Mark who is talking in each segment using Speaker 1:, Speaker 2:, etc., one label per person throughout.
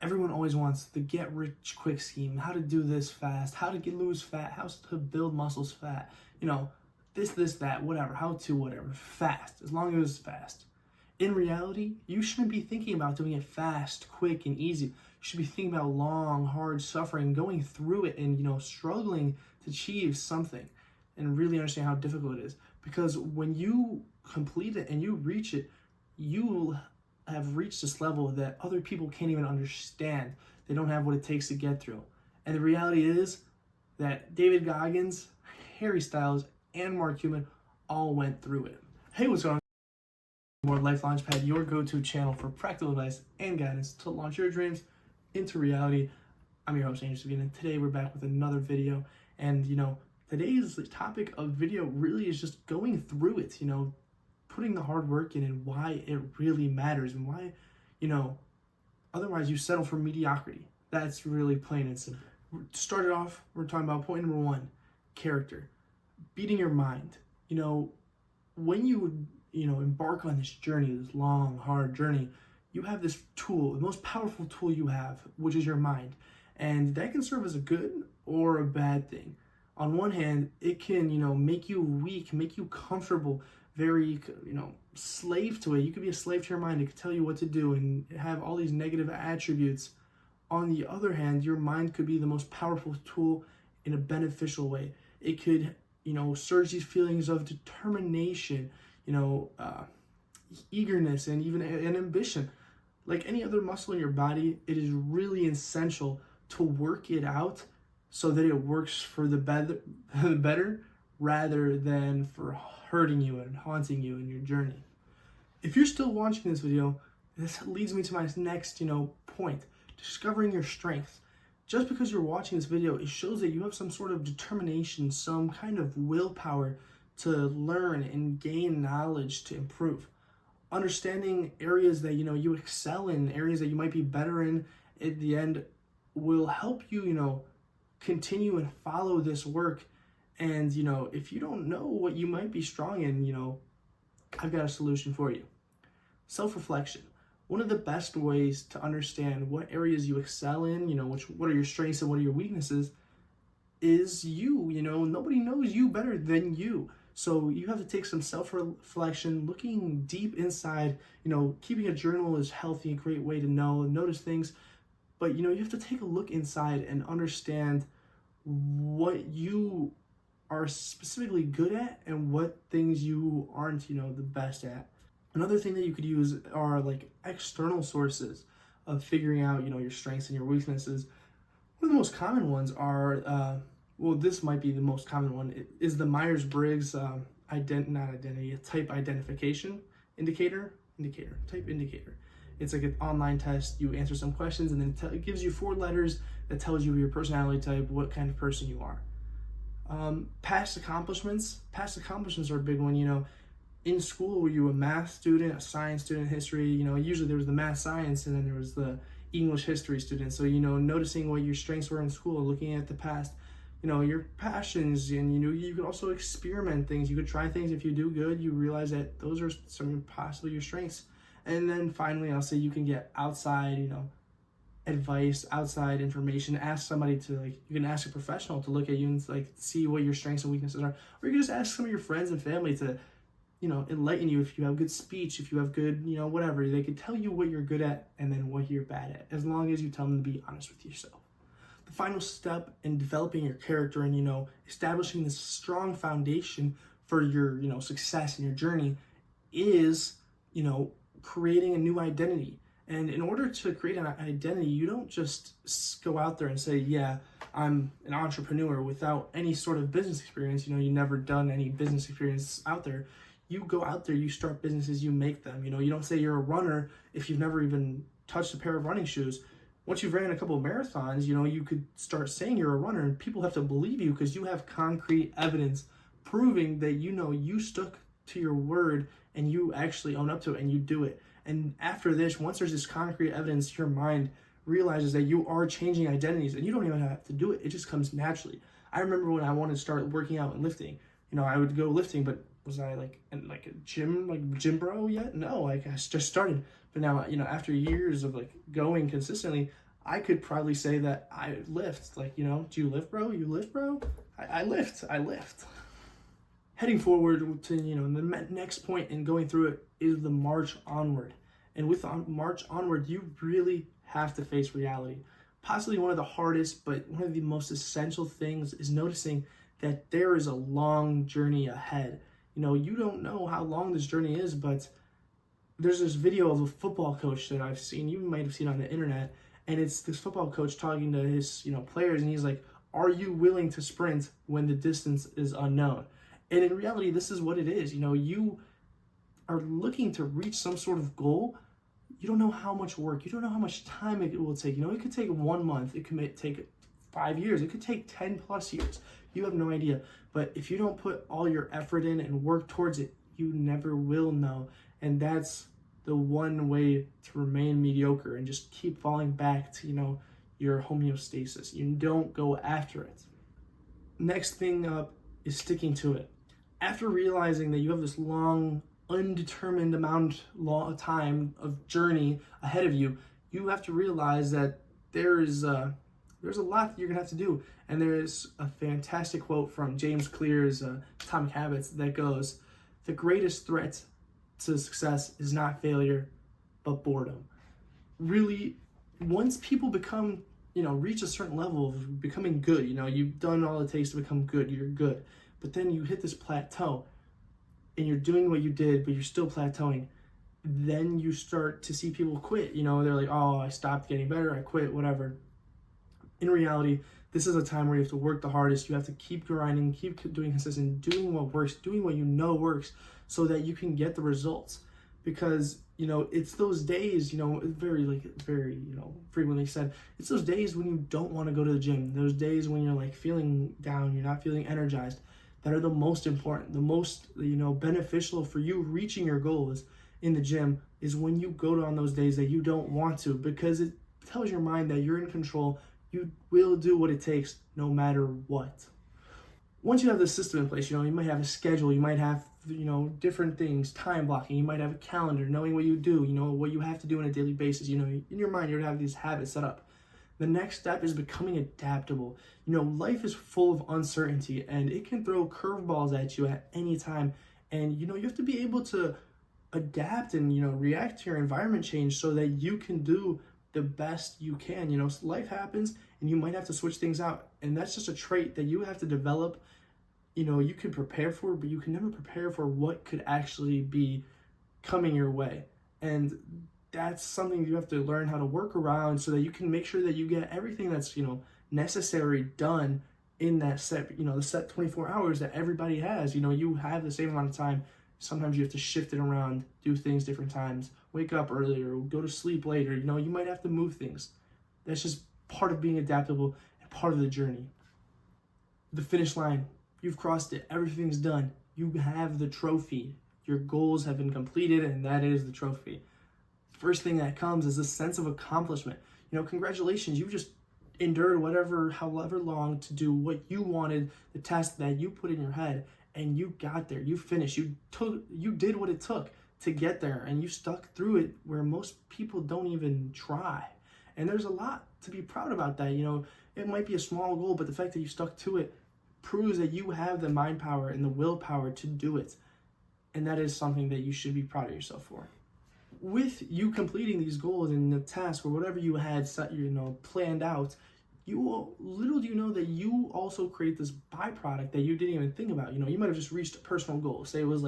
Speaker 1: Everyone always wants the get rich quick scheme, how to do this fast, how to lose fat, how to build muscles fat, this, that, whatever, how to, whatever, fast, as long as it's fast. In reality, you shouldn't be thinking about doing it fast, quick, and easy. You should be thinking about long, hard suffering, going through it and, struggling to achieve something and really understand how difficult it is. Because when you complete it and you reach it, you have reached this level that other people can't even understand. They don't have what it takes to get through. And the reality is that David Goggins, Harry Styles, and Mark Cuban all went through it. Hey, what's going on? More Life Launchpad, your go-to channel for practical advice and guidance to launch your dreams into reality. I'm your host, Andrew, and today we're back with another video. And today's topic of video really is just going through it, putting the hard work in and why it really matters and why, otherwise you settle for mediocrity. That's really plain and simple. To start it off, we're talking about point number 1, character. Beating your mind. When you embark on this journey, this long, hard journey, you have this tool, the most powerful tool you have, which is your mind. And that can serve as a good or a bad thing. On one hand, it can, make you weak, make you comfortable, very, slave to it. You could be a slave to your mind. It could tell you what to do and have all these negative attributes. On the other hand, your mind could be the most powerful tool in a beneficial way. It could, surge these feelings of determination, eagerness, and even an ambition. Like any other muscle in your body, it is really essential to work it out so that it works for the better rather than for hurting you and haunting you in your journey. If you're still watching this video, this leads me to my next, point, discovering your strengths. Just because you're watching this video, it shows that you have some sort of determination, some kind of willpower to learn and gain knowledge to improve. Understanding areas that, you excel in, areas that you might be better in, at the end will help you, continue and follow this work. And, if you don't know what you might be strong in, I've got a solution for you. Self-reflection. One of the best ways to understand what areas you excel in, what are your strengths and what are your weaknesses, is you. Nobody knows you better than you. So you have to take some self-reflection, looking deep inside. Keeping a journal is healthy, a great way to notice things. But, you have to take a look inside and understand what you are specifically good at and what things you aren't, the best at. Another thing that you could use are like external sources of figuring out, your strengths and your weaknesses. One of the most common ones are, this might be the most common one, is the Myers-Briggs type identification type indicator. It's like an online test. You answer some questions and then it gives you 4 letters that tells you your personality type, what kind of person you are. Past accomplishments are a big one. In school, were you a math student, a science student, history? Usually there was the math science and then there was the English history student. So, noticing what your strengths were in school, looking at the past, your passions, and, you could also experiment things. You could try things. If you do good, you realize that those are some possibly your strengths. And then finally, I'll say you can get outside, advice, outside information. Ask somebody you can ask a professional to look at you and see what your strengths and weaknesses are. Or you can just ask some of your friends and family to, enlighten you. If you have good speech, if you have good, whatever, they could tell you what you're good at and then what you're bad at, as long as you tell them to be honest with yourself. The final step in developing your character and, establishing this strong foundation for your, success in your journey is, creating a new identity. And in order to create an identity, you don't just go out there and say, yeah, I'm an entrepreneur without any sort of business experience. You've never done any business experience out there. You go out there, you start businesses, you make them. You don't say you're a runner if you've never even touched a pair of running shoes. Once you've ran a couple of marathons, you could start saying you're a runner and people have to believe you because you have concrete evidence proving that, you stuck to your word and you actually own up to it and you do it. And after this, once there's this concrete evidence, your mind realizes that you are changing identities and you don't even have to do it. It just comes naturally. I remember when I wanted to start working out and lifting, I would go lifting, but was I in a gym bro yet? No, I just started. But now, after years of going consistently, I could probably say that I lift. Like, do you lift, bro? You lift, bro? I lift. I lift. Heading forward to, the next point in going through it is the march onward. And with the march onward, you really have to face reality. Possibly one of the hardest, but one of the most essential things is noticing that there is a long journey ahead. You don't know how long this journey is, but there's this video of a football coach that I've seen. You might have seen on the internet, and it's this football coach talking to his, players, and he's like, "Are you willing to sprint when the distance is unknown?" And in reality, this is what it is. You are looking to reach some sort of goal. You don't know how much work, you don't know how much time it will take. It could take 1 month, it could take 5 years, it could take 10 plus years. You have no idea. But if you don't put all your effort in and work towards it, you never will know. And that's the one way to remain mediocre and just keep falling back to, your homeostasis. You don't go after it. Next thing up is sticking to it. After realizing that you have this long, undetermined amount of time of journey ahead of you, you have to realize that there's a lot that you're gonna have to do. And there's a fantastic quote from James Clear's Atomic Habits that goes, "The greatest threat to success is not failure, but boredom." Really, once people become, reach a certain level of becoming good, you've done all it takes to become good, you're good. But then you hit this plateau and you're doing what you did, but you're still plateauing. Then you start to see people quit. They're like, "Oh, I stopped getting better, I quit, whatever." In reality, this is a time where you have to work the hardest. You have to keep grinding, keep doing consistent, doing what works, doing what works, so that you can get the results. Because, it's those days, very, frequently said, it's those days when you don't want to go to the gym, those days when you're feeling down, you're not feeling energized, that are the most important, the most, beneficial for you reaching your goals in the gym is when you go on those days that you don't want to, because it tells your mind that you're in control. You will do what it takes no matter what. Once you have the system in place, you might have a schedule, you might have, different things, time blocking, you might have a calendar, knowing what you do, what you have to do on a daily basis, in your mind, you're gonna have these habits set up. The next step is becoming adaptable. Life is full of uncertainty and it can throw curveballs at you at any time. And, you have to be able to adapt and, react to your environment change so that you can do the best you can. Life happens and you might have to switch things out. And that's just a trait that you have to develop. You can prepare for, but you can never prepare for what could actually be coming your way. And that's something you have to learn how to work around so that you can make sure that you get everything that's, necessary done in that set, the set 24 hours that everybody has. You have the same amount of time. Sometimes you have to shift it around, do things different times, wake up earlier, go to sleep later. You might have to move things. That's just part of being adaptable and part of the journey. The finish line, you've crossed it. Everything's done. You have the trophy. Your goals have been completed, and that is the trophy. First thing that comes is a sense of accomplishment. Congratulations, you just endured however long to do what you wanted, the task that you put in your head, and you got there. You finished. You did what it took to get there, and you stuck through it where most people don't even try. And there's a lot to be proud about that. It might be a small goal, but the fact that you stuck to it proves that you have the mind power and the willpower to do it. And that is something that you should be proud of yourself for. With you completing these goals and the task or whatever you had set, planned out, little do you know that you also create this byproduct that you didn't even think about. You might have just reached a personal goal. Say it was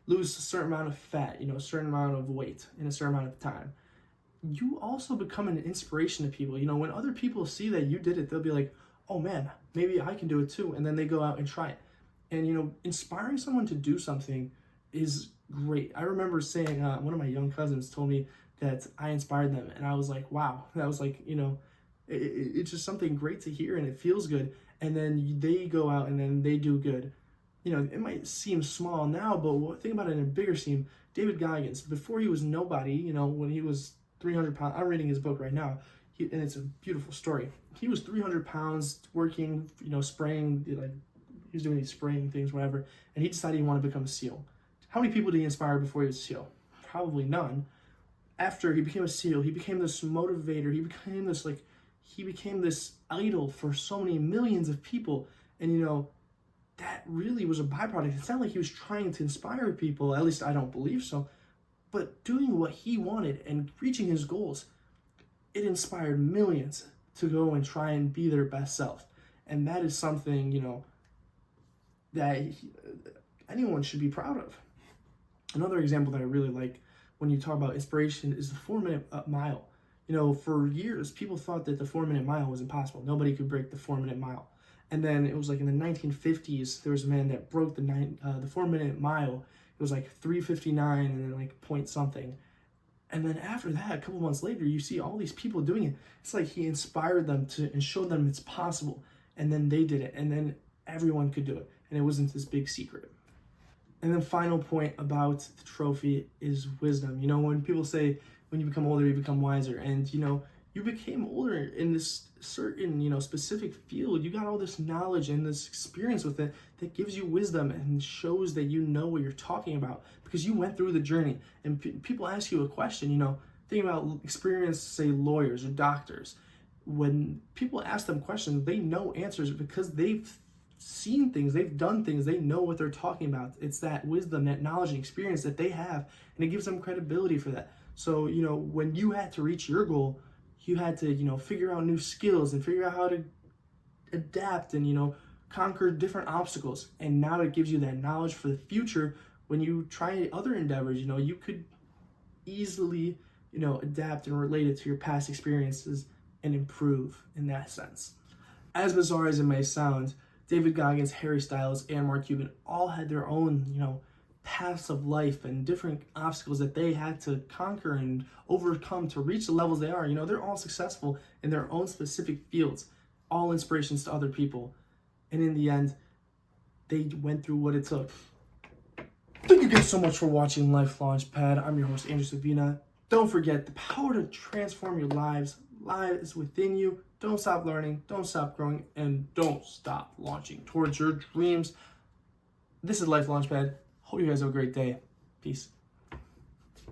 Speaker 1: lose a certain amount of fat, a certain amount of weight in a certain amount of time. You also become an inspiration to people. When other people see that you did it, they'll be like, "Oh man, maybe I can do it too." And then they go out and try it. And, inspiring someone to do something is great. I remember saying, one of my young cousins told me that I inspired them. And I was like, wow, that was it's just something great to hear and it feels good. And then they go out and then they do good. It might seem small now, but think about it in a bigger scheme. David Goggins, before he was nobody, when he was 300 pounds, I'm reading his book right now, and it's a beautiful story. He was 300 pounds working, spraying, he was doing these spraying things, whatever, and he decided he wanted to become a SEAL. How many people did he inspire before he was a SEAL? Probably none. after he became a SEAL, he became this motivator. He became this idol for so many millions of people. And that really was a byproduct. It's not like he was trying to inspire people. At least I don't believe so. But doing what he wanted and reaching his goals, it inspired millions to go and try and be their best self. And that is something, that anyone should be proud of. Another example that I really like when you talk about inspiration is the 4-minute mile. For years, people thought that the 4-minute mile was impossible. Nobody could break the 4-minute mile. And then it was like in the 1950s, there was a man that broke the 4-minute mile. It was like 3:59 and then like point something. And then after that, a couple months later, you see all these people doing it. It's like he inspired them and showed them it's possible. And then they did it. And then everyone could do it. And it wasn't this big secret. And then final point about the trophy is wisdom. When people say when you become older, you become wiser. And, you became older in this certain, specific field. You got all this knowledge and this experience with it that gives you wisdom and shows that you know what you're talking about because you went through the journey. And people ask you a question, think about experienced, say, lawyers or doctors. When people ask them questions, they know answers because they've seen things, they've done things, they know what they're talking about. It's that wisdom, that knowledge and experience that they have, and it gives them credibility for that. So, when you had to reach your goal, you had to, figure out new skills and figure out how to adapt and, conquer different obstacles. And now it gives you that knowledge for the future. When you try other endeavors, you could easily, adapt and relate it to your past experiences and improve in that sense. As bizarre as it may sound, David Goggins, Harry Styles, and Mark Cuban all had their own, paths of life and different obstacles that they had to conquer and overcome to reach the levels they are. They're all successful in their own specific fields, all inspirations to other people. And in the end, they went through what it took. Thank you guys so much for watching Life Launchpad. I'm your host, Andrew Savina. Don't forget, the power to transform your lives lies within you. Don't stop learning, don't stop growing, and don't stop launching towards your dreams. This is Life Launchpad. Hope you guys have a great day. Peace.